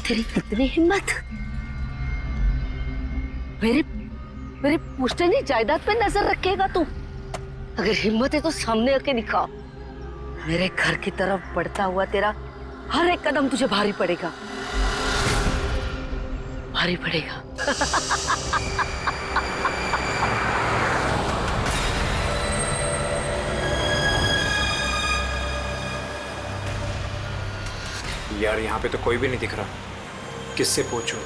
तेरी कितनी हिम्मत, मेरे मेरे पुश्तैनी जायदाद पे नजर रखेगा तू? अगर हिम्मत है तो सामने आके दिखा। मेरे घर की तरफ बढ़ता हुआ तेरा हर एक कदम तुझे भारी पड़ेगा, भारी पड़ेगा। यार यहाँ पे तो कोई भी नहीं दिख रहा, किससे पूछूं?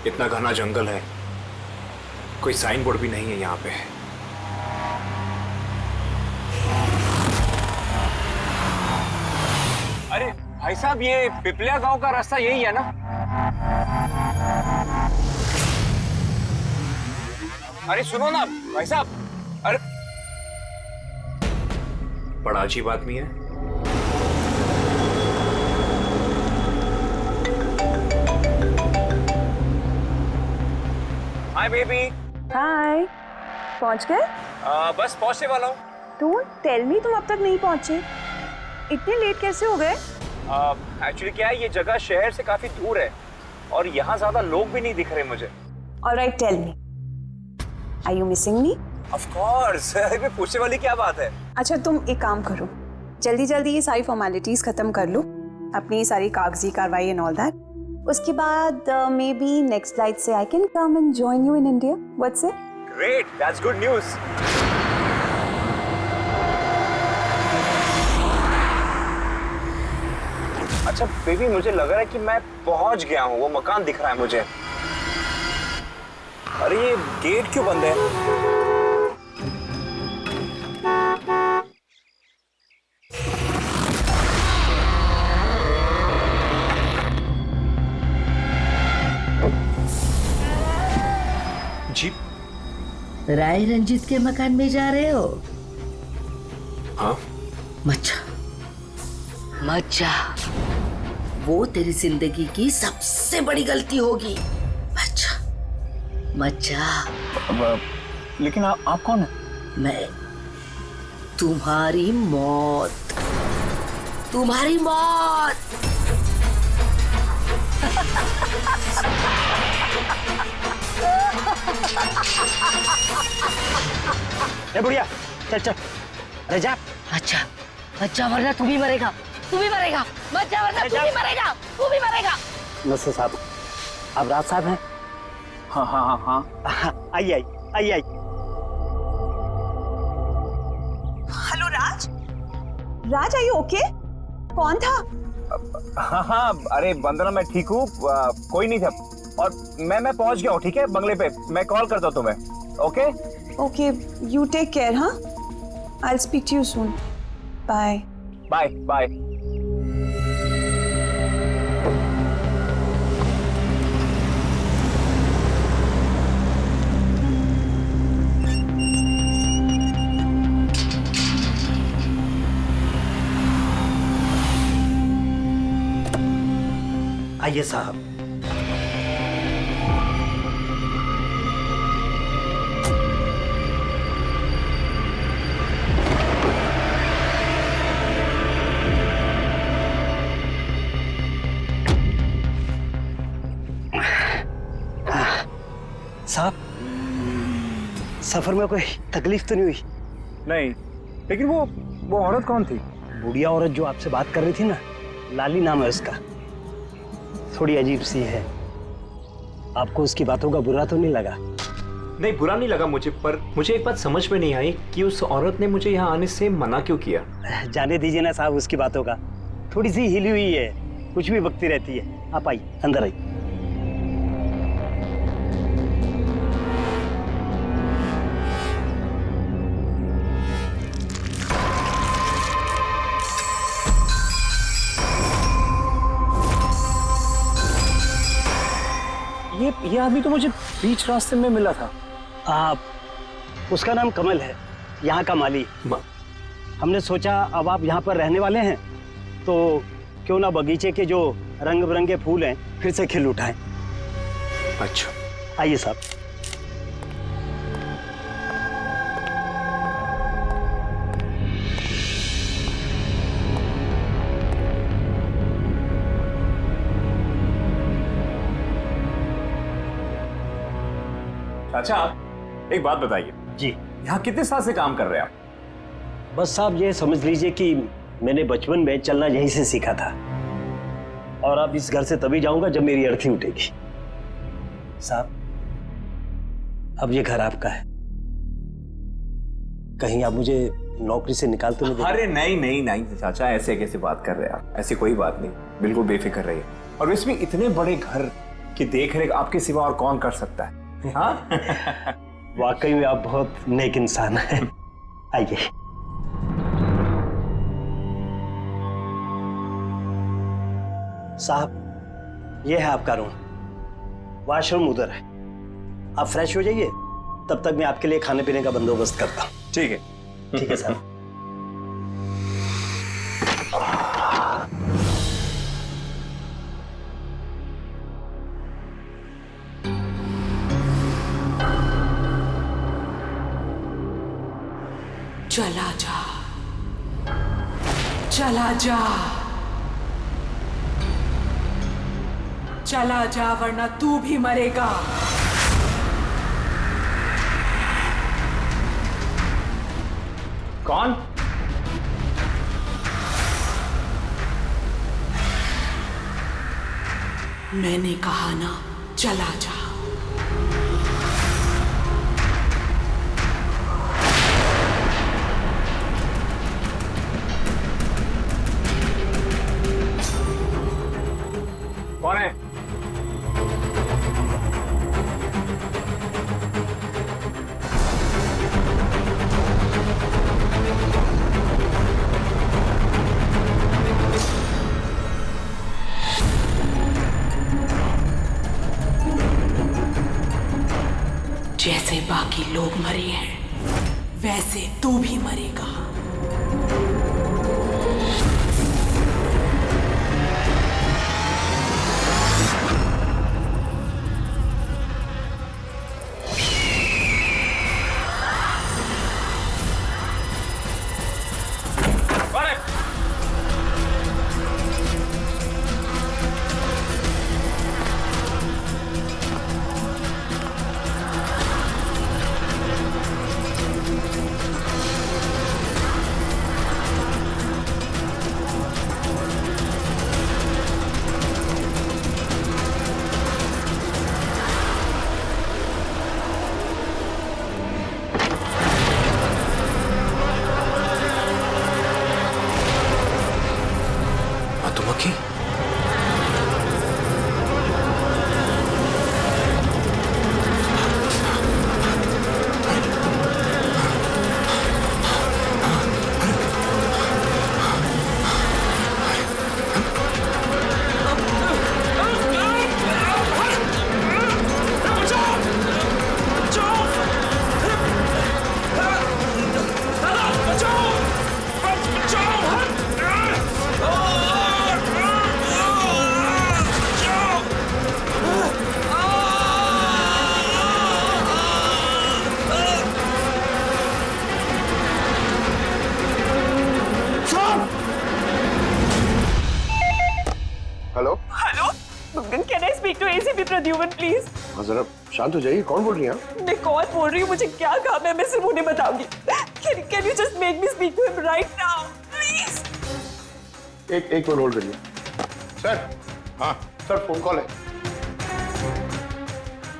इतना घना जंगल है, कोई साइन बोर्ड भी नहीं है यहाँ पे। अरे भाई साहब, ये पिपलिया गांव का रास्ता यही है ना? अरे सुनो ना भाई साहब, अरे बड़ा अजीब आदमी है। Hi baby. हाय, पहुंच गए? बस पहुंचने वाला हूँ। डोंट टेल मी तुम अब तक नहीं पहुंचे। इतने लेट कैसे हो गए? एक्चुअली क्या है, ये जगह शहर से काफी दूर है और यहाँ ज्यादा लोग भी नहीं दिख रहे मुझे। Alright, tell me, are you missing me? Of course. इसमें पूछने वाली क्या बात है? अच्छा, तुम एक काम करो, जल्दी जल्दी ये सारी फॉर्मेलिटीज खत्म कर लो, अपनी सारी कागजी कार्रवाई एंड ऑल दैट। उसके बाद मे बी नेक्स्ट फ्लाइट से I can come and join you in India. What's it? Great, that's good news. अच्छा बेबी, मुझे लग रहा है कि मैं पहुंच गया हूँ, वो मकान दिख रहा है मुझे। अरे ये गेट क्यों बंद है? जी राय रंजीत के मकान में जा रहे हो? हाँ। मत जा, वो तेरी जिंदगी की सबसे बड़ी गलती होगी। मत जा। लेकिन आप कौन है? मैं तुम्हारी मौत, तुम्हारी मौत। ए बुढ़िया, चल चल, अरे जा। अच्छा वरना तू भी मरेगा, तू भी मरेगा। मत जा वरना तू भी मरेगा, तू भी मरेगा। नसर साहब, आप राज साहब हैं? हाँ हाँ हाँ हाँ। आई। Hello Raj, Raj are you okay? कौन था? हाँ, अरे वंदना, मैं ठीक हूँ, कोई नहीं था। और मैं पहुंच गया हूँ, ठीक है, बंगले पे। मैं कॉल करता हूँ तुम्हें। Okay okay, you take care. हाँ, I will speak to you soon. Bye bye bye. आइए साहब। साहब, सफर में कोई तकलीफ तो नहीं हुई? नहीं, लेकिन वो औरत कौन थी? बुढ़िया औरत जो आपसे बात कर रही थी ना, लाली नाम है उसका, थोड़ी अजीब सी है। आपको उसकी बातों का बुरा तो नहीं लगा? नहीं, बुरा नहीं लगा मुझे, पर मुझे एक बात समझ में नहीं आई कि उस औरत ने मुझे यहाँ आने से मना क्यों किया। जाने दीजिए ना साहब उसकी बातों का, थोड़ी सी हिली हुई है, कुछ भी बकती रहती है। आप आइए, अंदर आइए। ये आदमी तो मुझे बीच रास्ते में मिला था। उसका नाम कमल है, यहाँ का माली। हमने सोचा अब आप यहाँ पर रहने वाले हैं तो क्यों ना बगीचे के जो रंग बिरंगे फूल हैं फिर से खिल उठाएं। अच्छा, आइए साहब। अच्छा एक बात बताइए जी। यहाँ कितने साल से काम कर रहे हैं आप? बस साहब ये समझ लीजिए कि मैंने बचपन में चलना यहीं से सीखा था, और अब इस घर से तभी जाऊंगा जब मेरी अर्थी उठेगी। साहब अब ये घर आपका है, कहीं आप मुझे नौकरी से निकाल तो नहीं देंगे? अरे नहीं नहीं नहीं चाचा, ऐसे कैसे बात कर रहे हैं आप? ऐसी कोई बात नहीं, बिल्कुल बेफिक्र रहिए। और इसमें इतने बड़े घर की देख रेख आपके सिवा और कौन कर सकता है? हाँ? वाकई में आप बहुत नेक इंसान हैं। आइए। साहब ये है आपका रूम, वॉशरूम उधर है, आप फ्रेश हो जाइए, तब तक मैं आपके लिए खाने पीने का बंदोबस्त करता हूँ। ठीक है। ठीक है साहब। चला जा, चला जा, चला जा, वरना तू भी मरेगा। कौन? मैंने कहा ना, चला जा। कौन है? जैसे बाकी लोग मरे हैं, वैसे तू भी मरेगा। मधुमक्खी? Hello hello, can I speak to ACP Pradyuman please? हाँ जरा शांत हो जाइए, कौन बोल रही हैं आप? मैं कौन बोल रही हूँ, मुझे क्या काम है, मैं सिर्फ उन्हें बताऊंगी। Can you just make me speak to him right now please? एक मिनट होल्ड करिए। सर, हाँ सर, फोन कॉल है।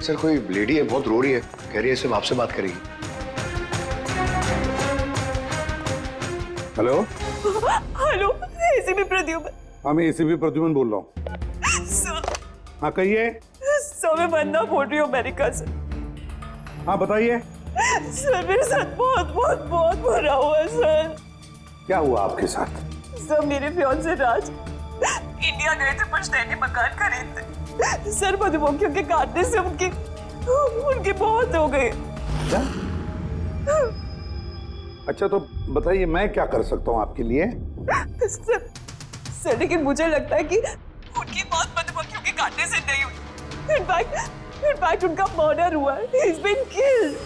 सर कोई लेडी है, बहुत रो रही है, कह रही है सिर्फ आपसे बात करेगी। Hello, hello ACP Pradyuman. हाँ मैं एसीपी प्रद्युमन बोल रहा हूँ। सर, हाँ कहिए। सर मैं वंदना बोल रही हूँ अमेरिका से। हाँ बताइए। सर मेरे साथ बहुत बहुत बहुत बुरा हुआ सर। क्या हुआ आपके साथ? सर मेरे फियांसे राज इंडिया गए थे पुश्तैनी मकान खरीदते। सर मधुमक्खियों के काटने से उनकी मौत हो गई। क्या? अच्छा तो बताइए मैं क्या कर सकता हूँ आपके लिए? सर लेकिन मुझे लगता है कि उनकी मौत मधुमक्खियों के काटने से नहीं हुई। इनफैक्ट उनका मर्डर हुआ है। He's been killed.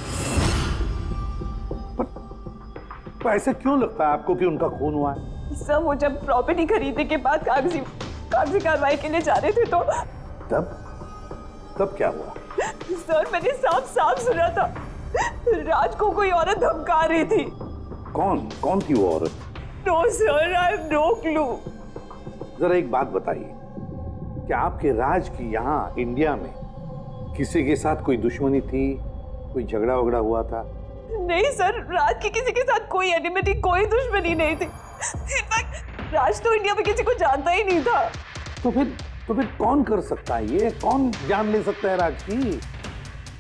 पर ऐसा क्यों लगता है आपको कि उनका खून हुआ है? सर वो जब प्रॉपर्टी खरीदने के बाद कागजी कार्रवाई के लिए जा रहे थे तो तब क्या हुआ? सर मैंने साफ साफ सुना था राज को कोई औरत धमका रही थी। कौन थी वो औरत? No sir, I have no clue. जरा एक बात बताइए, क्या आपके राज की यहाँ इंडिया में किसी के साथ कोई दुश्मनी थी, कोई झगड़ा वगड़ा हुआ था? नहीं सर, राज की किसी के साथ कोई एनिमिटी, कोई दुश्मनी नहीं थी। इनफैक्ट राज तो इंडिया में किसी को जानता ही नहीं था। तो फिर कौन कर सकता है ये? कौन जान ले सकता है राज की?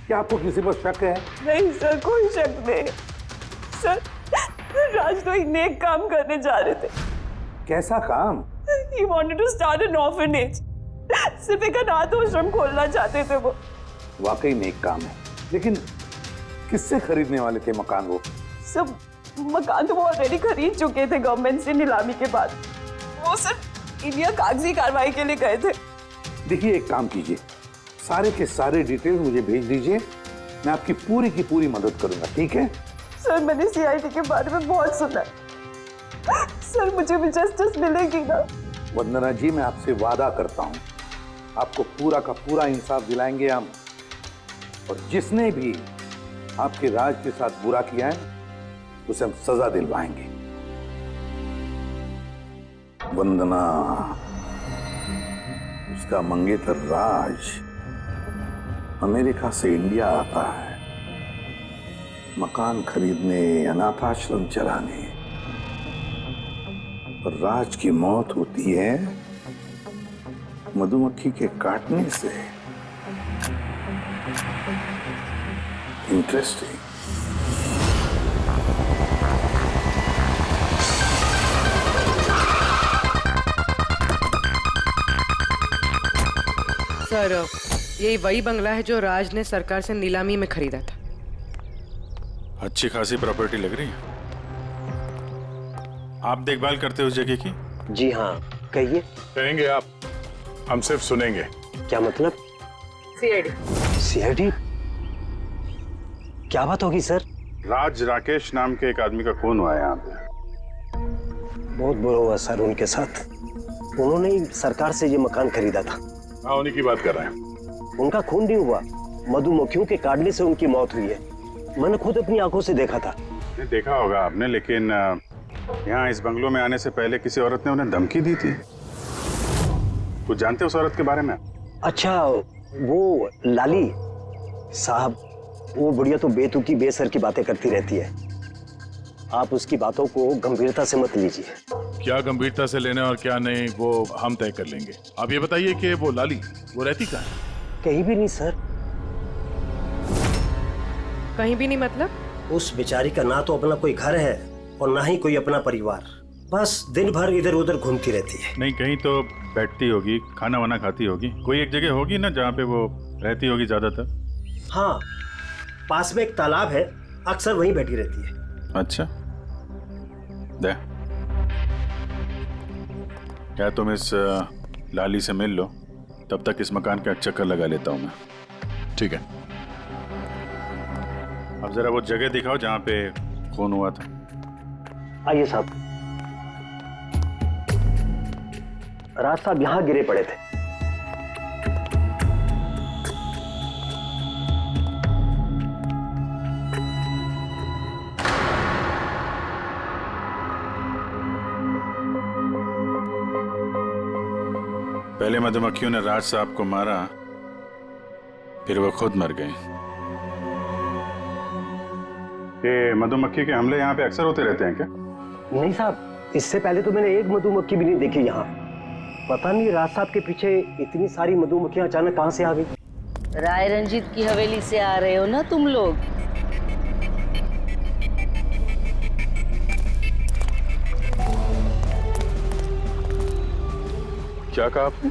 क्या आपको किसी पर शक है? नहीं सर, कोई शक नहीं। सर राज तो एक नेक काम करने जा रहे थे। कैसा काम? He wanted to start an orphanage. सिर्फ एक अनाथ आश्रम खोलना चाहते थे वो। वाकई नेक काम है, लेकिन किससे खरीदने वाले थे मकान वो? सब मकान तो वो ऑलरेडी खरीद चुके थे गवर्नमेंट से नीलामी के बाद। वो सर इंडिया कागजी कार्रवाई के लिए गए थे। देखिए, एक काम कीजिए, सारे के सारे डिटेल्स मुझे भेज दीजिए, मैं आपकी पूरी की पूरी मदद करूंगा, ठीक है? सर मैंने सीआईडी के बारे में बहुत सुना। सर मुझे भी जस्टिस मिलेगी ना? वंदना जी, मैं आपसे वादा करता हूं, आपको पूरा का पूरा इंसाफ दिलाएंगे हम, और जिसने भी आपके राज के साथ बुरा किया है उसे हम सजा दिलवाएंगे। वंदना, उसका मंगेतर राज अमेरिका से इंडिया आता है मकान खरीदने, अनाथाश्रम चलाने, और राज की मौत होती है मधुमक्खी के काटने से। इंटरेस्टिंग। सर, यही वही बंगला है जो राज ने सरकार से नीलामी में खरीदा था। अच्छी खासी प्रॉपर्टी लग रही है। आप देखभाल करते हो उस जगह की? जी हाँ, कहिए। कहेंगे आप, हम सिर्फ सुनेंगे। क्या मतलब? सीआईडी? क्या बात होगी सर? राज राकेश नाम के एक आदमी का खून हुआ है यहाँ पे। बहुत बुरा हुआ सर उनके साथ। उन्होंने ही सरकार से ये मकान खरीदा था। हाँ, उन्हीं की बात कर रहे हैं। उनका खून नहीं हुआ, मधुमक्खियों के काटने से उनकी मौत हुई है। मैंने खुद अपनी आंखों से देखा था। नहीं, देखा होगा आपने, लेकिन यहाँ इस बंगलों में आने से पहले किसी औरत ने उन्हें धमकी दी थी। कुछ जानते हो उस औरत के बारे में? अच्छा, वो लाली साहब, वो बुढ़िया तो बेतुकी बेसर की बातें करती रहती है। आप उसकी बातों को गंभीरता से मत लीजिए। क्या गंभीरता से लेना और क्या नहीं, वो हम तय कर लेंगे। आप ये बताइए कि वो लाली, वो रहती कहाँ है? कहीं भी नहीं सर। कहीं भी नहीं मतलब? उस बेचारी का ना तो अपना कोई घर है और ना ही कोई अपना परिवार। बस दिन भर इधर उधर घूमती रहती है। नहीं, कहीं तो बैठती होगी, खाना वाना खाती होगी, कोई एक जगह होगी ना जहाँ पे वो रहती होगी ज्यादातर। हाँ, पास में एक तालाब है, अक्सर वहीं बैठी रहती है। अच्छा, दे क्या तुम इस लाली से मिल लो, तब तक इस मकान का चक्कर लगा लेता हूँ मैं। ठीक है, अब जरा वो जगह दिखाओ जहाँ पे खून हुआ था। आइए साहब। राज साहब यहाँ गिरे पड़े थे। पहले मधुमक्खियों ने राज साहब को मारा, फिर वो खुद मर गए। ये मधुमक्खी के हमले यहाँ पे अक्सर होते रहते हैं क्या? नहीं साहब, इससे पहले तो मैंने एक मधुमक्खी भी नहीं देखी यहाँ। पता नहीं राज साहब के पीछे इतनी सारी मधुमक्खियां अचानक कहाँ से आ गई। राय रंजीत की हवेली से आ रहे हो ना तुम लोग? क्या कहा आपने?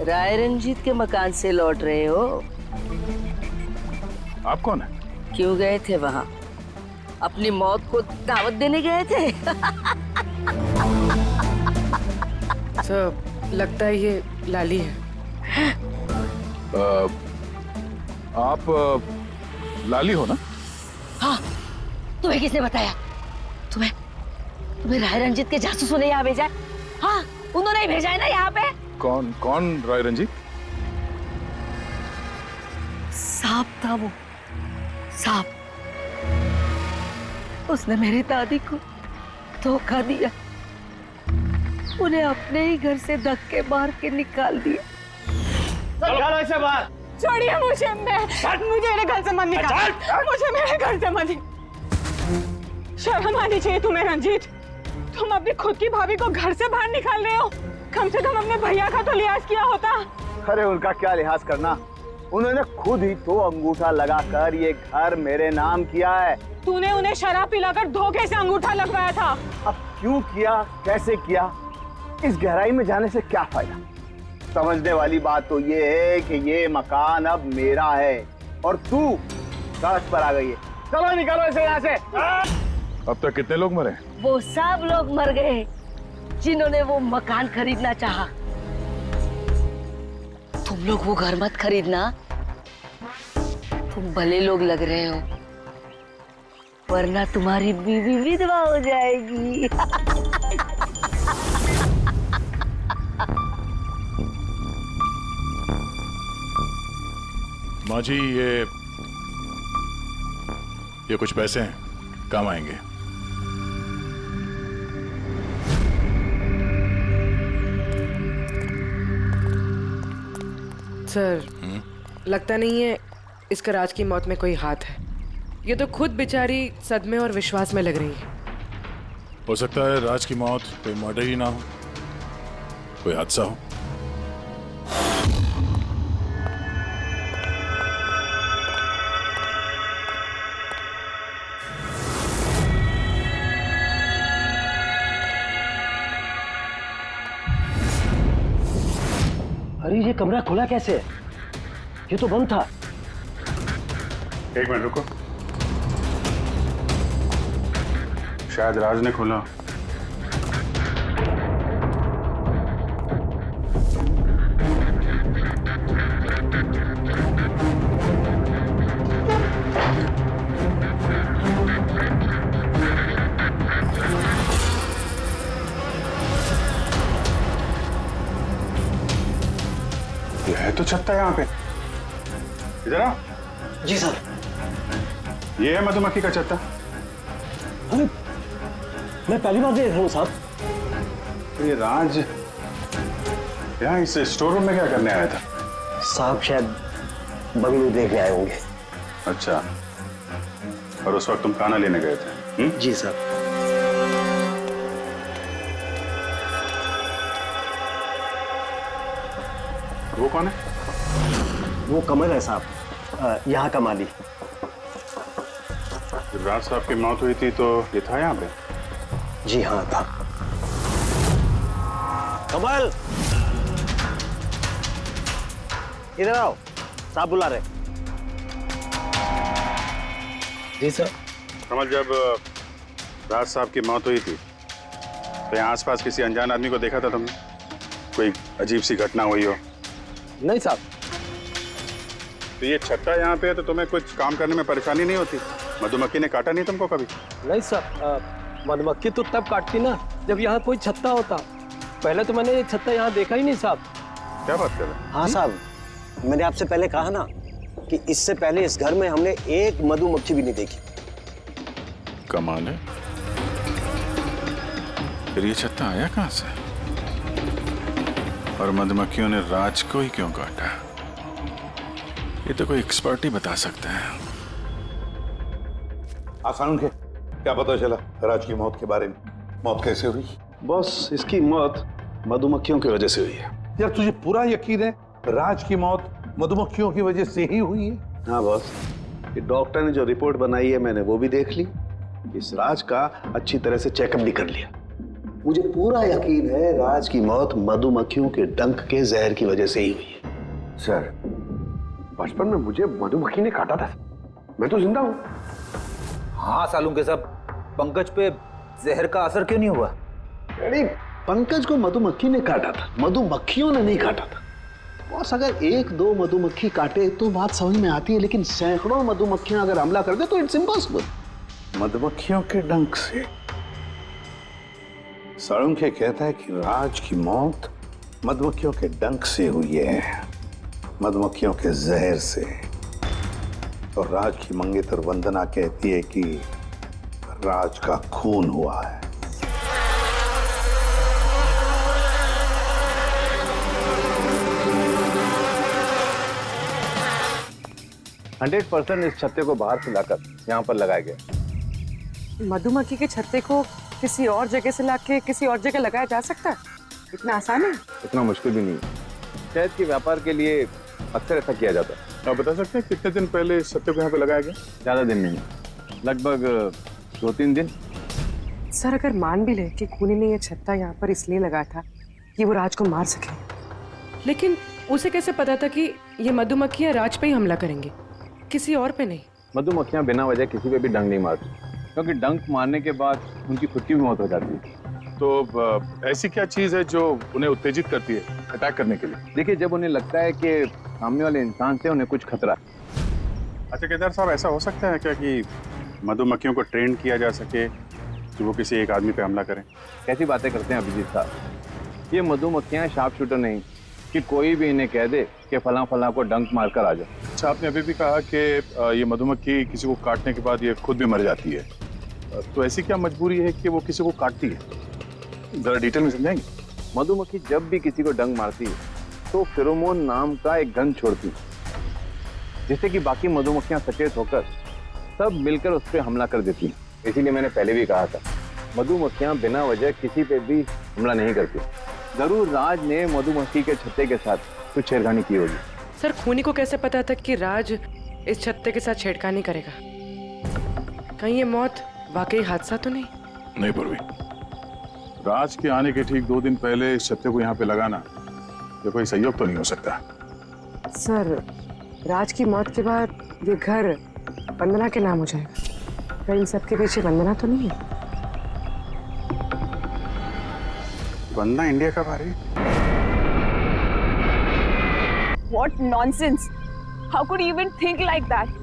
राय रंजीत के मकान से लौट रहे हो? आप कौन है? क्यों गए थे वहाँ? अपनी मौत को दावत देने गए थे? सर, लगता है ये लाली है। आप लाली हो ना? हाँ, तुम्हें किसने बताया? तुम्हें राय रंजीत के जासूसों ने यहाँ भेजा है? हाँ, उन्होंने ही भेजा है ना यहाँ पे। कौन राय रंजीत? सांप था वो, सांप। उसने मेरी दादी को धोखा दिया, उन्हें अपने ही घर से धक्के मार के निकाल दिया। चलो ऐसे बाहर। छोड़िए मुझे, मुझे मेरे घर से मत निकाल, मुझे मेरे घर से मत। शर्म आनी चाहिए तुम्हें रंजीत, तुम अपनी खुद की भाभी को घर से बाहर निकाल रहे हो। कम से कम अपने भैया का तो लिहाज किया होता। अरे उनका क्या लिहाज करना, उन्होंने खुद ही तो अंगूठा लगाकर ये घर मेरे नाम किया है। तूने उन्हें शराब पिलाकर धोखे से अंगूठा लगवाया था। अब क्यों किया, कैसे किया, इस गहराई में जाने से क्या फायदा। समझने वाली बात तो ये है कि ये मकान अब मेरा है और तू सड़क पर आ गई है। चलो निकलो इसे यहाँ से। अब तक कितने लोग मरे? वो सब लोग मर गए जिन्होंने वो मकान खरीदना चाहा। तुम लोग वो घर मत खरीदना, तुम भले लोग लग रहे हो, वरना तुम्हारी बीवी विधवा हो जाएगी। माँ जी, ये कुछ पैसे हैं, काम आएंगे। सर, लगता नहीं है इसका राज की मौत में कोई हाथ है। ये तो खुद बेचारी सदमे और विश्वास में लग रही है। हो सकता है राज की मौत कोई मर्डर ही ना हो, कोई हादसा हो। अरे ये कमरा खुला कैसे? ये तो बंद था। एक मिनट रुको, शायद राज ने खोला। ये है तो छत्ता यहाँ पे। इधर आ। जी सर। ये है मधुमक्खी का छत्ता। अरे मैं पहली बार देख रहा हूँ साहब। तो ये राज यहाँ इस स्टोर रूम में क्या करने आया था? साहब शायद बंगलू देखने आए होंगे। अच्छा, और उस वक्त तुम खाना लेने गए थे? जी साहब। वो कौन है? वो कमल है साहब, यहाँ का माली। जब राज साहब की मौत हुई थी तो ये था यहाँ पे? जी हाँ था। कमल इधर आओ, साहब बुला रहे। जी सर। कमल, जब राज साहब की मौत हुई थी तो यहाँ आसपास किसी अनजान आदमी को देखा था तुमने? कोई अजीब सी घटना हुई हो? नहीं साहब। तो ये छत्ता यहाँ पे है तो तुम्हें कुछ काम करने में परेशानी नहीं होती? मधुमक्खी ने काटा नहीं तुमको कभी? नहीं सर, मधुमक्खी तो तब काटती ना जब यहाँ कोई छत्ता होता। पहले तो मैंने ये छत्ता यहाँ देखा ही नहीं साहब। क्या बात कर रहे हैं? हाँ साहब, मैंने आपसे पहले कहा ना कि इससे पहले इस घर में हमने एक मधुमक्खी भी नहीं देखी। कमाल है। फिर ये छत्ता आया कहाँ से? और मधुमक्खियों ने राज को ही क्यों काटा? ये तो कोई एक्सपर्ट ही बता सकता है। आसान के क्या पता चला राज की मौत के बारे में? मौत कैसे हुई? बॉस, इसकी मौत मधुमक्खियों की वजह से हुई है। यार तुझे पूरा यकीन है राज की मौत मधुमक्खियों की वजह से ही हुई है? हाँ बॉस, ये डॉक्टर ने जो रिपोर्ट बनाई है मैंने वो भी देख ली। इस राज का अच्छी तरह से चेकअप भी कर लिया। मुझे पूरा यकीन है राज की मौत मधुमक्खियों के डंक के जहर की वजह से ही हुई है। सर, बचपन में मुझे मधुमक्खी ने काटा था, मैं तो जिंदा हूँ। हाँ सालूम के सब, पंकज पे जहर का असर क्यों नहीं हुआ? अरे पंकज को मधुमक्खी ने काटा था, मधुमक्खियों ने नहीं काटा था। बॉस, अगर एक दो मधुमक्खी काटे तो बात समझ में आती है, लेकिन सैकड़ों मधुमक्खियां अगर हमला कर दे तो इट्स इम्पॉसिबल। मधुमक्खियों के डंक से? साळुंखे कहता है कि राज की मौत मधुमक्खियों के डंक से हुई है, मधुमक्खियों के जहर से। और राज की मंगेतर वंदना कहती है कि राज का खून हुआ है। हंड्रेड % इस छत्ते को बाहर से लाकर यहाँ पर लगाया गया। मधुमक्खी के छत्ते को किसी और जगह से लाके किसी और जगह लगाया जा सकता है? इतना आसान है? इतना मुश्किल भी नहीं। शहद के व्यापार के लिए अक्सर ऐसा किया जाता है। आप बता सकते हैं कितने दिन पहले इस छत्ते को यहाँ पे लगाया गया? ज़्यादा दिन नहीं, लगभग 2-3 दिन। सर अगर मान भी ले कि खूनी ने ये छत्ता यहाँ पर इसलिए लगाया था कि वो राज को मार सके, लेकिन उसे कैसे पता था कि ये मधुमक्खियाँ राज पे ही हमला करेंगी, किसी और पे नहीं? मधुमक्खियाँ बिना वजह किसी पे भी डंक नहीं मारती, क्योंकि डंक मारने के बाद उनकी खुद की भी मौत हो जाती है। तो ऐसी क्या चीज है जो उन्हें उत्तेजित करती है अटैक करने के लिए? देखिए, जब उन्हें लगता है कि सामने वाले इंसान से उन्हें कुछ खतरा है। अच्छा केदार साहब, ऐसा हो सकता है क्या कि मधुमक्खियों को ट्रेन किया जा सके कि वो किसी एक आदमी पे हमला करें? कैसी बातें करते हैं अभिजीत साहब, ये मधुमक्खियाँ शार्प शूटर नहीं कि कोई भी इन्हें कह दे कि फलां फलां को डंक मारकर आ जाओ। अच्छा, आपने अभी भी कहा कि ये मधुमक्खी किसी को काटने के बाद ये खुद भी मर जाती है, तो ऐसी क्या मजबूरी है कि वो किसी को काटती है? जरा डिटेल में समझाएंगे? मधुमक्खी जब भी किसी को डंक मारती है तो फेरोमोन नाम का एक गंध छोड़ती है, जिससे कि बाकी मधुमक्खियां सचेत होकर सब मिलकर उस पर हमला कर देती हैं। इसीलिए मैंने पहले भी कहा था, मधुमक्खियां बिना वजह किसी पे भी हमला नहीं करती। जरूर राज ने मधुमक्खी के छत्ते के साथ कुछ छेड़खानी की होगी। सर खूनी को कैसे पता था कि राज इस छत्ते के साथ छेड़खानी करेगा? कहीं ये मौत वाकई हादसा तो नहीं? नहीं पूर्वी, राज के आने के ठीक 2 दिन पहले इस छत्ते को यहाँ पे लगाना ये कोई संयोग तो नहीं हो सकता। सर राज की मौत के बाद ये घर वंदना के नाम हो जाएगा, कहीं सबके पीछे वंदना तो नहीं है? वंदना इंडिया कब आ रही? What nonsense! How could you even think like that?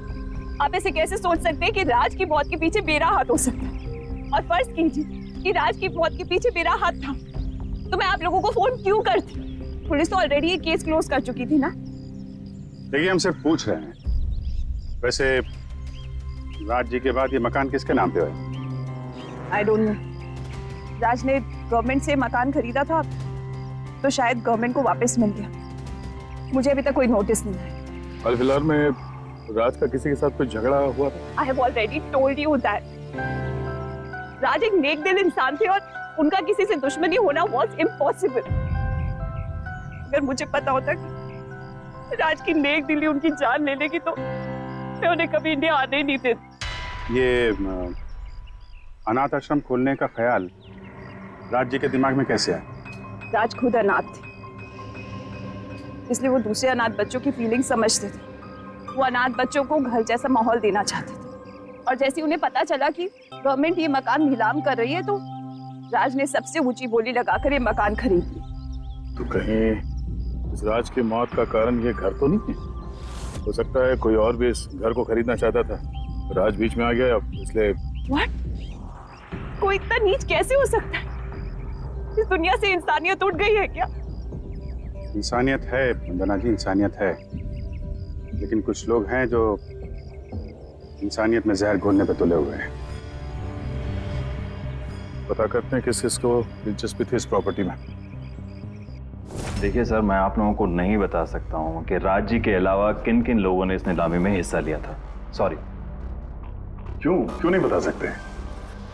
आप ऐसे कैसे सोच सकते हैं कि राज की मौत के पीछे मेरा हाथ हो सकता है? और फर्ज कीजिए कि राज की मौत के पीछे मेरा हाथ था, तो मैं आप लोगों को फोन क्यों करती? पुलिस तो ऑलरेडी ये केस क्लोज कर चुकी थी ना। देखिए, हम सिर्फ पूछ रहे हैं। वैसे राज जी के बाद ये मकान किसके नाम पे है? I don't know. राज ने गवर्नमेंट से मकान खरीदा था, तो शायद गवर्नमेंट को वापस मिल गया। मुझे अभी तक कोई नोटिस नहीं है। हाल फिलहाल में राज का किसी के साथ कोई झगड़ा हुआ था? I have already told you that Raj एक नेक दिल इंसान थे और उनका किसी से दुश्मनी होना वॉज इम्पॉसिबल। अगर मुझे पता होता कि राज की नेक दिली उनकी जान ले लेगी तो मैं उन्हें कभी इंडिया आने ही नहीं देती। ये अनाथ आश्रम खोलने का ख्याल राज जी के दिमाग में कैसे आया? राज खुद अनाथ थे, इसलिए वो दूसरे अनाथ बच्चों की फीलिंग समझते थे। वो अनाथ बच्चों को घर जैसा माहौल देना चाहते थे, और जैसे उन्हें पता चला कि गवर्नमेंट ये मकान नीलाम कर रही है तो राज ने सबसे ऊंची बोली लगाकर ये मकान खरीद लिया। तो कहीं इस राज की मौत का कारण ये घर तो नहीं है? हो सकता है कोई और भी इस घर को खरीदना चाहता था, राज बीच में आ गया इसलिए। What? कोई इतना नीच कैसे हो सकता है? इस दुनिया से इंसानियत उठ गई है क्या? इंसानियत है वंदना जी, इंसानियत है, लेकिन कुछ लोग हैं जो इंसानियत में जहर घोलने पे तुले हुए हैं। पता करते हैं किस किस को दिलचस्पी थी इस प्रॉपर्टी में। देखिए सर, मैं आप लोगों को नहीं बता सकता हूँ कि राज जी के अलावा किन किन लोगों ने इस नीलामी में हिस्सा लिया था। सॉरी। क्यों नहीं बता सकते?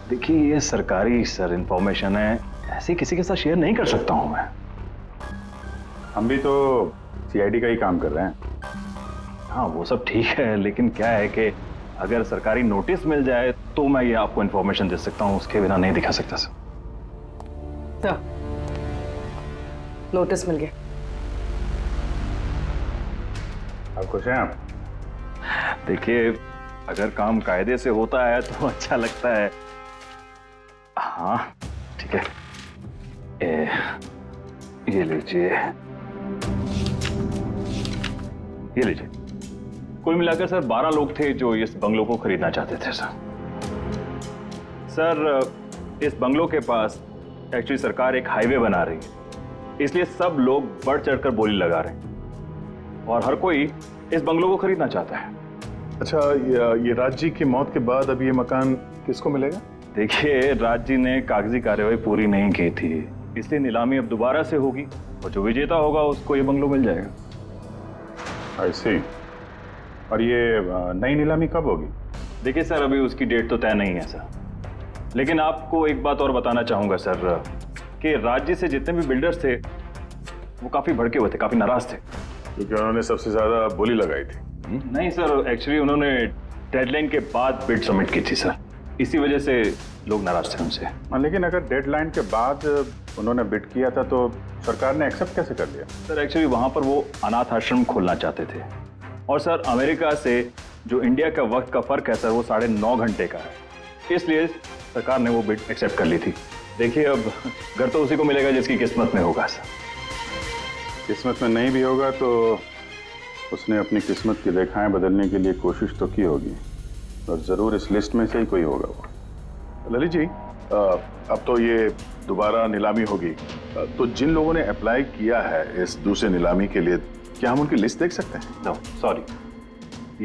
देखिए, ये सरकारी सर इंफॉर्मेशन है, ऐसे किसी के साथ शेयर नहीं कर सकता हूँ मैं। हम भी तो CID का ही काम कर रहे हैं। हाँ वो सब ठीक है, लेकिन क्या है कि अगर सरकारी नोटिस मिल जाए तो मैं ये आपको इंफॉर्मेशन दे सकता हूँ, उसके बिना नहीं दिखा सकता सर। नोटिस मिल गया। आप खुश हैं? आप देखिए, अगर काम कायदे से होता है तो अच्छा लगता है। हाँ ठीक है, ये लीजिए, ये लीजिए। कुल मिलाकर सर 12 लोग थे जो इस बंगलो को खरीदना चाहते थे सर। सर इस बंगलो के पास एक्चुअली सरकार एक हाईवे बना रही है, इसलिए सब लोग बढ़ चढ़कर बोली लगा रहे हैं और हर कोई इस बंगलो को खरीदना चाहता है। अच्छा, ये राज जी की मौत के बाद अब ये मकान किसको मिलेगा? देखिए, राज जी ने कागजी कार्यवाही पूरी नहीं की थी, इसलिए नीलामी अब दोबारा से होगी और जो विजेता होगा उसको ये बंगलो मिल जाएगा। I see। और ये नई नीलामी कब होगी? देखिए सर, अभी उसकी डेट तो तय नहीं है सर, लेकिन आपको एक बात और बताना चाहूंगा सर कि राज जी से जितने भी बिल्डर्स थे वो काफी भड़के हुए थे, काफी नाराज थे, क्योंकि उन्होंने सबसे ज्यादा बोली लगाई थी। नहीं सर, एक्चुअली उन्होंने डेडलाइन के बाद बिड सबमिट की थी सर, इसी वजह से लोग नाराज थे उनसे। लेकिन अगर डेडलाइन के बाद उन्होंने बिड किया था तो सरकार ने एक्सेप्ट कैसे कर लिया? सर एक्चुअली वहां पर वो अनाथ आश्रम खोलना चाहते थे, और सर अमेरिका से जो इंडिया का वक्त का फर्क है सर वो 9.5 घंटे का है, इसलिए सरकार ने वो बिड एक्सेप्ट कर ली थी। देखिए, अब घर तो उसी को मिलेगा जिसकी किस्मत में होगा सर। किस्मत में नहीं भी होगा तो उसने अपनी किस्मत की रेखाएं बदलने के लिए कोशिश तो की होगी, और जरूर इस लिस्ट में से ही कोई होगा वो। ललित जी, अब तो ये दोबारा नीलामी होगी, तो जिन लोगों ने अप्लाई किया है इस दूसरे नीलामी के लिए, क्या हम उनकी लिस्ट देख सकते हैं? नो सॉरी,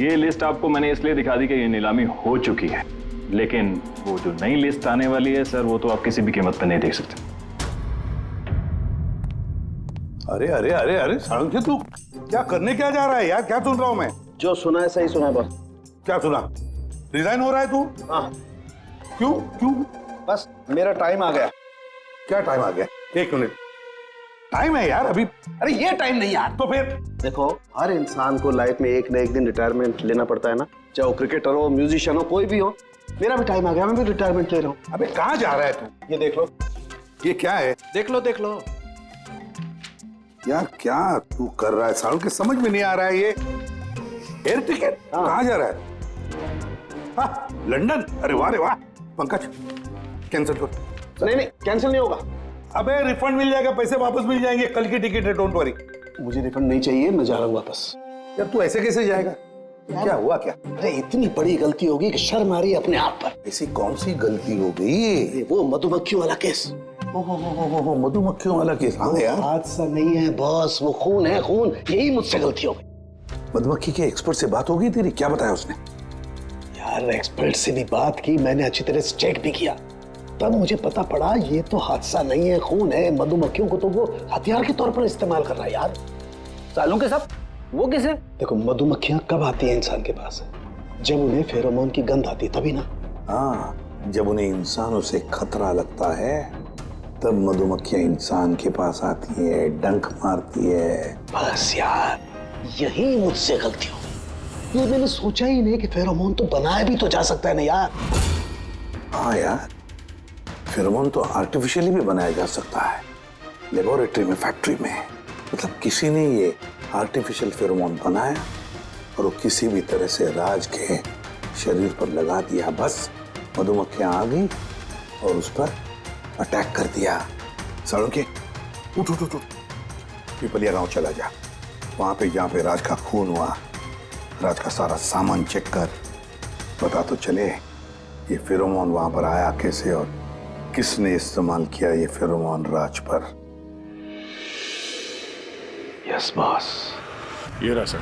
ये लिस्ट आपको मैंने इसलिए दिखा दी कि ये नीलामी हो चुकी है, लेकिन वो जो नई लिस्ट आने वाली है सर वो तो आप किसी भी कीमत पर नहीं देख सकते। अरे अरे अरे अरे सारंगी, तू क्या करने क्या जा रहा है यार? क्या सुन रहा हूं मैं? जो सुना है सही सुना है बस। क्या सुना? रिजाइन हो रहा है तू? हाँ। क्यों क्यों? बस मेरा टाइम आ गया। क्या टाइम आ गया? 1 मिनट टाइम है यार अभी। अरे ये टाइम नहीं यार। तो फिर देखो, हर इंसान को लाइफ में एक न एक दिन रिटायरमेंट लेना पड़ता है ना, चाहे वो क्रिकेटर हो, म्यूजिशियन हो, कोई भी हो। मेरा भी टाइम आ गया, मैं भी रिटायरमेंट ले रहा हूँ। अबे कहाँ जा रहा है तू? ये देख लो। ये क्या है? देख लो देख लो। यार क्या तू कर रहा है सारुण? के समझ में नहीं आ रहा है ये। एयर टिकट कहाँ जा रहा है? हाँ, लंदन। अरे वाह रे वाह। पंकज कैंसिल कर। नहीं नहीं, कैंसिल नहीं होगा। अबे रिफंड मिल जाएगा, पैसे वापस मिल जाएंगे, कल की टिकट है, डोंट वरी। मुझे रिफंड नहीं चाहिए, मैं जा रहा हूँ वापस। यार तू ऐसे कैसे जाएगा? क्या हुआ क्या? अरे इतनी बड़ी गलती होगी कि शर्म आ रही है अपने आप पर। ऐसी कौन सी गलती हो गई? वो मधुमक्खियों वाला केस। मधुमक्खियों वाला केस? हाँ यार, हादसा नहीं है बॉस, वो खून है खून। यही मुझसे गलती हो गई। मधुमक्खी के एक्सपर्ट से बात हो गई तेरी? क्या बताया उसने? यार एक्सपर्ट से भी बात की मैंने, अच्छी तरह से चेक भी किया, तब मुझे पता पड़ा ये तो हादसा नहीं है, खून है। मधुमक्खियों को तो वो हथियार के तौर पर इस्तेमाल कर रहा है यार। सालों के सब वो किसे? देखो, मधुमक्खियां कब आती हैं इंसान के पास? जब उन्हें फेरोमोन की गंध आती, तभी ना। हाँ, जब उन्हें इंसानों से खतरा लगता है तब मधुमक्खियां इंसान के पास आती है, डंक मारती है। बस यार, यही मुझसे गलती हो गई। ये मैंने सोचा ही नहीं कि फेरोमोन तो बनाया भी तो जा सकता है ना यार। हाँ यार, फेरोमोन तो आर्टिफिशियली भी बनाया जा सकता है, लेबोरेटरी में, फैक्ट्री में। मतलब किसी ने ये आर्टिफिशियल फेरोमोन बनाया और वो किसी भी तरह से राज के शरीर पर लगा दिया। बस मधुमक्खियां आ गई और उस पर अटैक कर दिया। सारुण के उठ उठ उठ उठ, पिपलिया गांव चला जा। वहां पे जहाँ पे राज का खून हुआ, राज का सारा सामान चेक कर, पता तो चले ये फेरोमोन वहां पर आया कैसे और किसने इस्तेमाल किया ये फेरोमोन राज पर। Yes boss. ये रहा सर,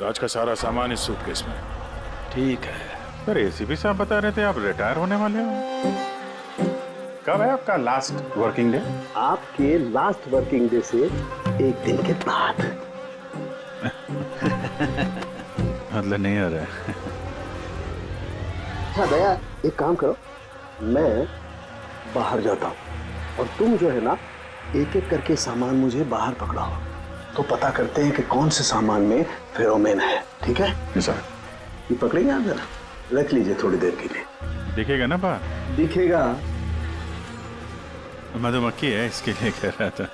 राज का सारा सामान इस सूटकेस में। ठीक है। सर एसीपी साहब बता रहे थे आप रिटायर होने वाले हो। कब है आपका लास्ट वर्किंग डे? आपके लास्ट वर्किंग डे से 1 दिन के बाद। मतलब नहीं आ रहा है। अच्छा दया, एक काम करो, मैं बाहर जाता हूँ और तुम जो है ना, एक एक करके सामान मुझे बाहर पकड़ाओ, तो पता करते हैं कि कौन से सामान में फेरोमोन है। ठीक है सर? ये पकड़ेंगे आप? जरा रख लीजिए थोड़ी देर के लिए। दिखेगा ना बाहर? दिखेगा। मधुमक्खी है इसके लिए कह रहा था।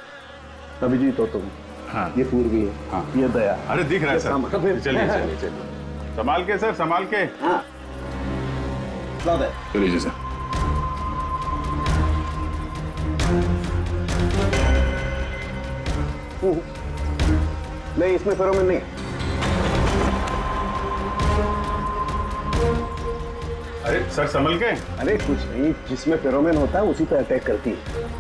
अभिजीत हो तुम? हाँ। ये पूर्वी है। हाँ। ये दया। अरे दिख रहा है सर। चलिए चलिए चलिए, संभाल के सर, संभाल के। हाँ। चलिए सर। नहीं, इसमें फेरोमोन नहीं। अरे सर संभल के। अरे कुछ नहीं, जिसमें फेरोमोन होता है उसी पे अटैक करती है।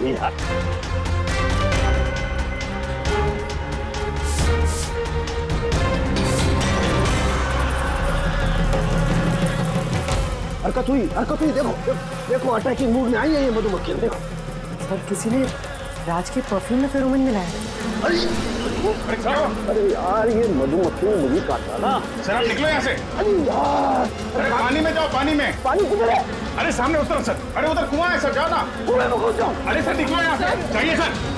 यार। हरकत हुई, देखो देखो अटैकिंग मूड में आई है ये मधुमक्खी, देखो। सर किसी ने राज के परफ्यूम में फेरोमोन मिलाया। अरे यार ये मधुमक्खी ने मुझे काटा ना। सर आप निकलो यहाँ से। अरे यार, अरे पानी में जाओ, पानी में। पानी किधर है? अरे सामने उस तरफ सर। अरे उधर कुआं है सर, जाओ ना। कुएं में घुस जाओ। अरे सर निकलो यहाँ से, जाइए सर।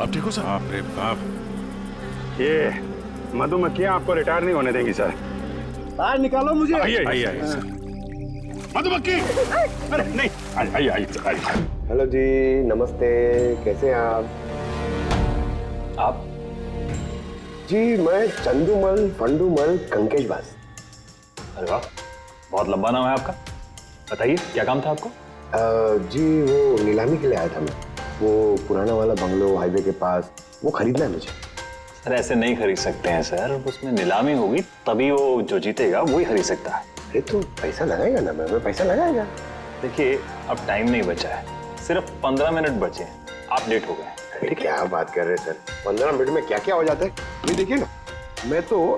आप ठीक हो सर? बाप रे बाप, ये मधुमक्खियां आपको रिटायर नहीं होने देंगी सर। बाहर निकालो मुझे। आइए आइए आइए सर। मधुमक्खी, अरे नहीं, आइए आइए आइए। हेलो जी, नमस्ते, कैसे हैं आप? जी मैं चंदूमल फंडूमल कंकेश बास। अरे वाह, बहुत लंबा नाम है आपका। बताइए क्या काम था आपको? जी वो नीलामी के लिए आया था मैं। वो पुराना वाला बंगलो हाईवे के पास, वो खरीदना है मुझे। सर ऐसे नहीं खरीद सकते हैं सर, उसमें नीलामी होगी तभी वो जो जीतेगा वही खरीद सकता है। अरे तो पैसा लगाएगा ना, मैं पैसा लगाएगा। देखिए अब टाइम नहीं बचा है, सिर्फ 15 मिनट बचे हैं, आप लेट हो गए। अरे क्या बात कर रहे हैं सर, 15 मिनट में क्या क्या हो जाता है। ये देखिए ना, मैं तो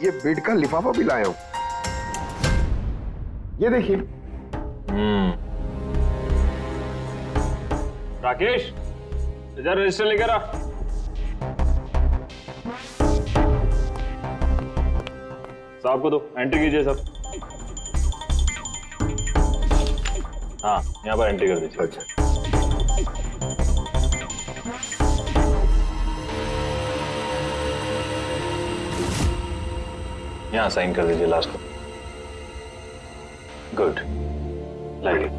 ये बेड का लिफाफा भी लाया हूँ, ये देखिए। राकेश, इधर रजिस्टर लेकर आ। साहब को दो, एंट्री कीजिए सब। हाँ यहाँ पर एंट्री कर दीजिए। अच्छा, यहाँ साइन कर दीजिए लास्ट को। गुड, लाइए।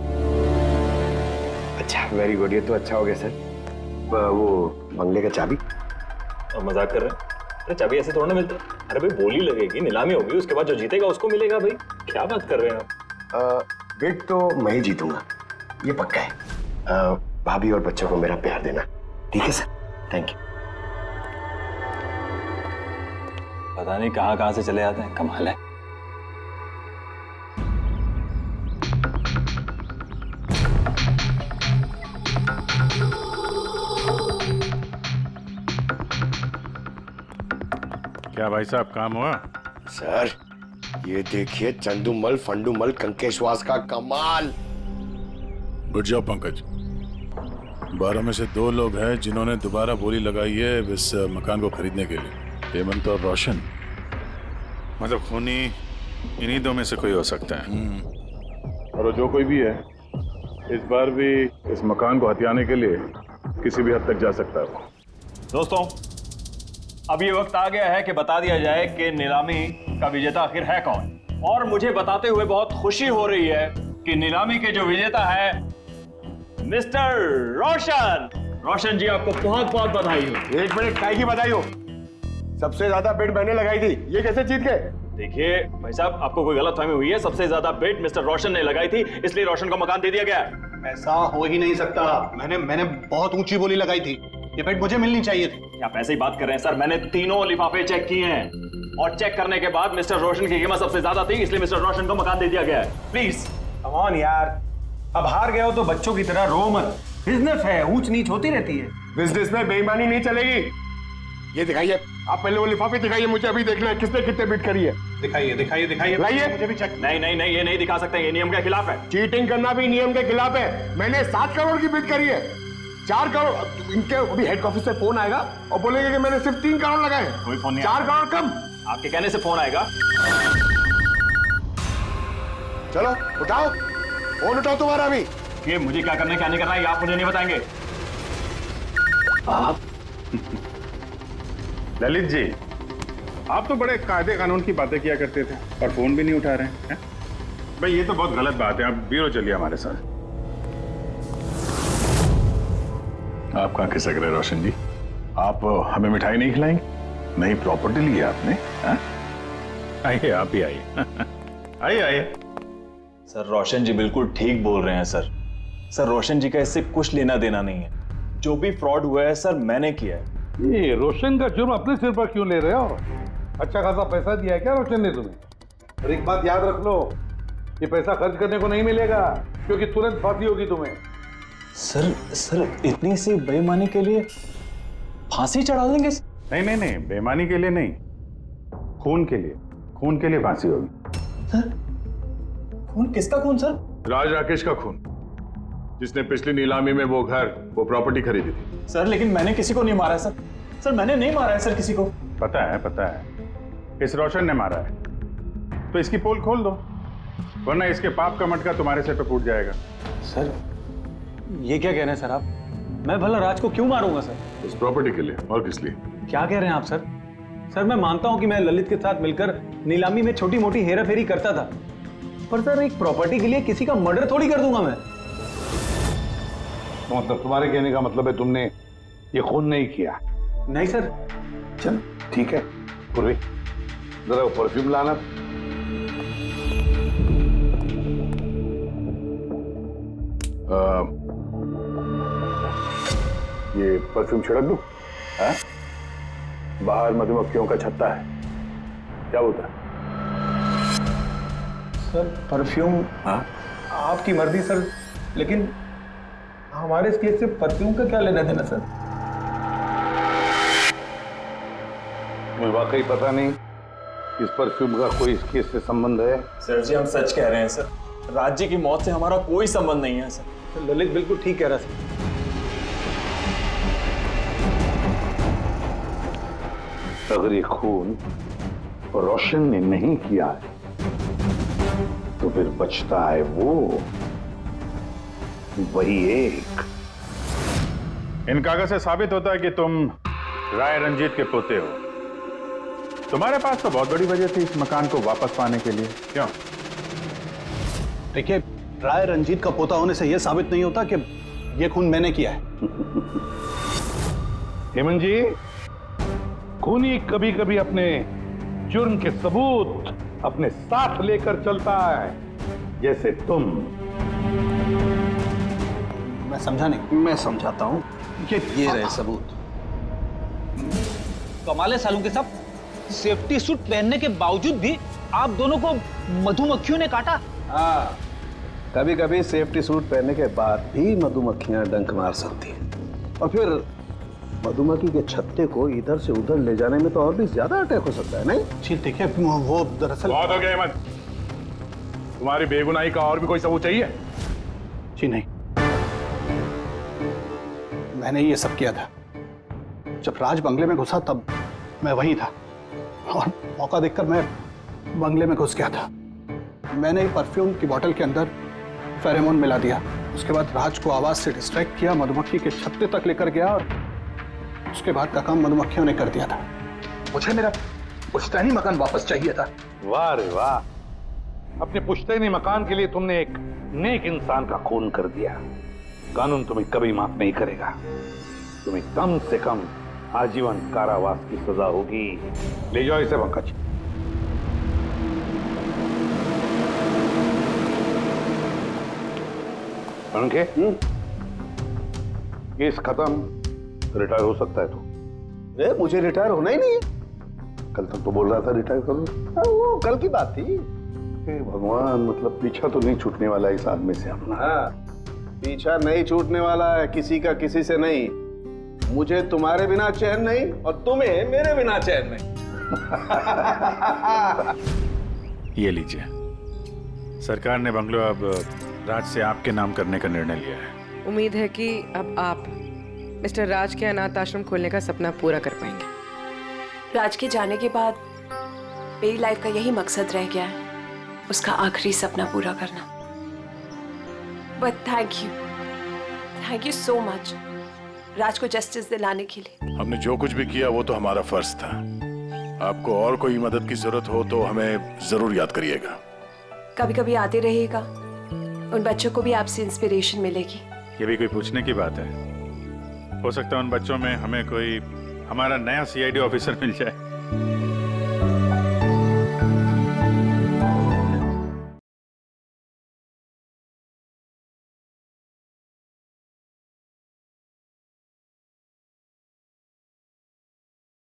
अच्छा वेरी गुड, ये तो अच्छा हो गया सर। वो बंगले का चाबी। और मजाक कर रहे हैं? अरे चाबी ऐसे थोड़ा ना मिलता है। अरे भाई बोली लगेगी, नीलामी होगी, उसके बाद जो जीतेगा उसको मिलेगा। भाई क्या बात कर रहे हैं आप? बेट तो मैं ही जीतूंगा, ये पक्का है। भाभी और बच्चों को मेरा प्यार देना, ठीक है सर? Thank you. पता नहीं कहाँ कहाँ से चले आते हैं, कमाल है। क्या भाई साहब काम हुआ? सर ये देखिए, चंदूमल फंडूमल कंकेशवास का कमाल। उठ जाओ पंकज, 12 में से 2 लोग हैं जिन्होंने दोबारा बोली लगाई है इस मकान को खरीदने के लिए, हेमंत और रोशन। मतलब खूनी इन्हीं 2 में से कोई हो सकता है। और जो कोई भी है, इस बार भी इस मकान को हथियाने के लिए किसी भी हद तक जा सकता है। दोस्तों अब ये वक्त आ गया है कि बता दिया जाए कि नीलामी का विजेता आखिर है कौन। और मुझे बताते हुए बहुत खुशी हो रही है कि नीलामी के जो विजेता है मिस्टर रोशन। रोशन जी आपको बहुत बहुत बधाई हो। 1 मिनट, काय की बधाई हो? सबसे ज्यादा बेट मैंने लगाई थी, ये कैसे जीत गए? देखिए भाई साहब, आपको कोई गलतफहमी हुई है। सबसे ज्यादा बेट मिस्टर रोशन ने लगाई थी, इसलिए रोशन को मकान दे दिया गया। ऐसा हो ही नहीं सकता, मैंने बहुत ऊंची बोली लगाई थी, ये बेट मुझे मिलनी चाहिए थी। आप ऐसे ही बात कर रहे हैं सर, मैंने तीनों लिफाफे चेक किए हैं और चेक करने के बाद मिस्टर रोशन की कीमत सबसे ज्यादा थी, इसलिए मिस्टर रोशन को मकान दे दिया गया है। प्लीज कम ऑन यार, अब हार गए हो तो बच्चों की तरह रो मत। बिजनेस है, ऊंच नीच होती रहती है। बिजनेस में बेईमानी नहीं चलेगी। ये दिखाइए, आप पहले वो लिफाफे दिखाइए, मुझे अभी देखना है किसने कितने बीट करी है। दिखाइए दिखाइए दिखाइए, लाइए। मुझे भी चेक। नहीं नहीं नहीं, ये नहीं दिखा सकते, ये नियम के खिलाफ है। चीटिंग करना भी नियम के खिलाफ है। मैंने 7 करोड़ की बीट करी है, 4 करोड़। इनके अभी हेड ऑफिस से फोन आएगा और बोलेंगे कि मैंने सिर्फ 3 करोड़ लगाए। कोई फोन नहीं 4 करोड़ कम। आपके कहने से फोन आएगा। चलो उठाओ फोन, उठाओ तुम्हारा भी। ये मुझे क्या करना है क्या नहीं करना है ये आप मुझे नहीं बताएंगे। आप ललित जी, आप तो बड़े कायदे कानून की बातें किया करते थे और फोन भी नहीं उठा रहे हैं। भाई ये तो बहुत गलत बात है, आप ब्यूरो चलिए हमारे साथ। आप कहाँ खिसक रहे रोशन जी? आप हमें मिठाई नहीं खिलाएंगे? नहीं प्रॉपर्टी ली है आपने? हाँ? आइए, आप ही आइए। आइए आइए। सर रोशन जी बिल्कुल ठीक बोल रहे हैं सर। सर रोशन जी का इससे कुछ लेना देना नहीं है। जो भी फ्रॉड हुआ है सर मैंने किया है। ये रोशन का जुर्म अपने सिर पर क्यों ले रहे हो? अच्छा खासा पैसा दिया है क्या रोशन ने तुम्हें? और एक बात याद रख लो, ये पैसा खर्च करने को नहीं मिलेगा, क्योंकि तुरंत फांसी होगी तुम्हें। सर इतनी सी बेईमानी के लिए फांसी चढ़ा देंगे? नहीं नहीं नहीं, बेईमानी के लिए नहीं, खून के लिए, खून के लिए फांसी होगी। सर खून? किसका खून सर? राज राकेश का खून, जिसने पिछली नीलामी में वो घर, वो प्रॉपर्टी खरीदी थी। सर लेकिन मैंने किसी को नहीं मारा है सर। सर मैंने नहीं मारा है सर किसी को। पता है, इस रोशन ने मारा है। तो इसकी पोल खोल दो, वरना इसके पाप का मटका तुम्हारे सिर पे फूट जाएगा। सर ये क्या कह रहे हैं सर आप? मैं भला राज को क्यों मारूंगा सर? इस प्रॉपर्टी के लिए, और किस लिए? क्या कह रहे हैं आप सर? सर मैं मानता हूं कि मैं ललित के साथ मिलकर नीलामी में छोटी मोटी हेरा फेरी करता था, पर सर एक प्रॉपर्टी के लिए किसी का मर्डर थोड़ी कर दूंगा मैं। तो मतलब तुम्हारे कहने का मतलब है तुमने ये खून नहीं किया? नहीं सर। चल ठीक है, पूर्वी जरा वो परफ्यूम लाना। ये परफ्यूम छिड़क दूं? हाँ? बाहर मधुमक्खियों का छत्ता है, क्या बोलता है? Sir perfume? हाँ? आपकी मर्जी सर, लेकिन हमारे इस केस से परफ्यूम का क्या लेना देना सर? मुझे वाकई पता नहीं इस परफ्यूम का कोई इस केस से संबंध है। सर जी हम सच कह रहे हैं सर, राज्य की मौत से हमारा कोई संबंध नहीं है सर। ललित बिल्कुल ठीक कह रहा है। अगर ये खून रोशन ने नहीं किया है तो फिर बचता है वो वही एक। इन कागज से साबित होता है कि तुम राय रंजीत के पोते हो। तुम्हारे पास तो बहुत बड़ी वजह थी इस मकान को वापस पाने के लिए, क्यों? देखिए, राय रंजीत का पोता होने से यह साबित नहीं होता कि यह खून मैंने किया है। हेमंत जी, खूनी कभी कभी अपने जुर्म के सबूत अपने साथ लेकर चलता है, जैसे तुम। मैं समझा नहीं। मैं समझाता हूं। ये रहे सबूत। कमाल है सालों के सब, सेफ्टी सूट पहनने के बावजूद भी आप दोनों को मधुमक्खियों ने काटा। हाँ, कभी कभी सेफ्टी सूट पहनने के बाद भी मधुमक्खियां डंक मार सकती हैं, और फिर मधुमक्खी के छत्ते को इधर से उधर ले जाने में तो और भी ज्यादा अटैक हो सकता है, नहीं? जी देखिए, वो दरअसल बहुत हो गया हेमंत, तुम्हारी बेगुनाही का और भी कोई सबूत चाहिए? जी नहीं, मैंने ये सब किया था। जब राज बंगले में घुसा तब मैं वहीं था, और मौका देखकर मैं बंगले में घुस गया था। मैंने परफ्यूम की बोतल के अंदर फेरोमोन मिला दिया। उसके बाद राज को आवाज से डिस्ट्रैक्ट किया, मधुमक्खी के छत्ते तक लेकर गया, और उसके बाद का काम मधुमक्खियों ने कर दिया था। मुझे मेरा पुश्तैनी मकान वापस चाहिए था। वाह रे वाह, अपने पुश्तैनी मकान के लिए तुमने एक नेक इंसान का खून कर दिया। कानून तुम्हें कभी माफ नहीं करेगा। तुम्हें कम से कम आजीवन कारावास की सजा होगी। ले जाओ इसे पंकज। पंखे, केस खत्म, रिटायर हो सकता है तू। मुझे रिटायर होना ही नहीं है। कल तक तो बोल रहा था रिटायर करो। वो कल की बात थी। भगवान, मतलब पीछा तो नहीं छूटने वाला इस आदमी से अपना। हाँ, पीछा नहीं छूटने वाला है किसी का, किसी से नहीं। मुझे तुम्हारे बिना चैन नहीं, और तुम्हें मेरे बिना चैन नहीं। ये लीजिए, सरकार ने बंगलो अब राज से आपके नाम करने का निर्णय लिया है। उम्मीद है कि अब आप मिस्टर राज के अनाथ आश्रम खोलने का सपना पूरा कर पाएंगे। राज के जाने के बाद मेरी लाइफ का यही मकसद रह गया है, उसका आखिरी सपना पूरा करना। But thank you so much Raj को जस्टिस दिलाने के लिए। हमने जो कुछ भी किया वो तो हमारा फर्ज था। आपको और कोई मदद की जरूरत हो तो हमें जरूर याद करिएगा। कभी कभी आते रहेगा, उन बच्चों को भी आपसे इंस्पिरेशन मिलेगी। ये भी कोई पूछने की बात है? हो सकता है उन बच्चों में हमें कोई हमारा नया सीआईडी ऑफिसर मिल जाए।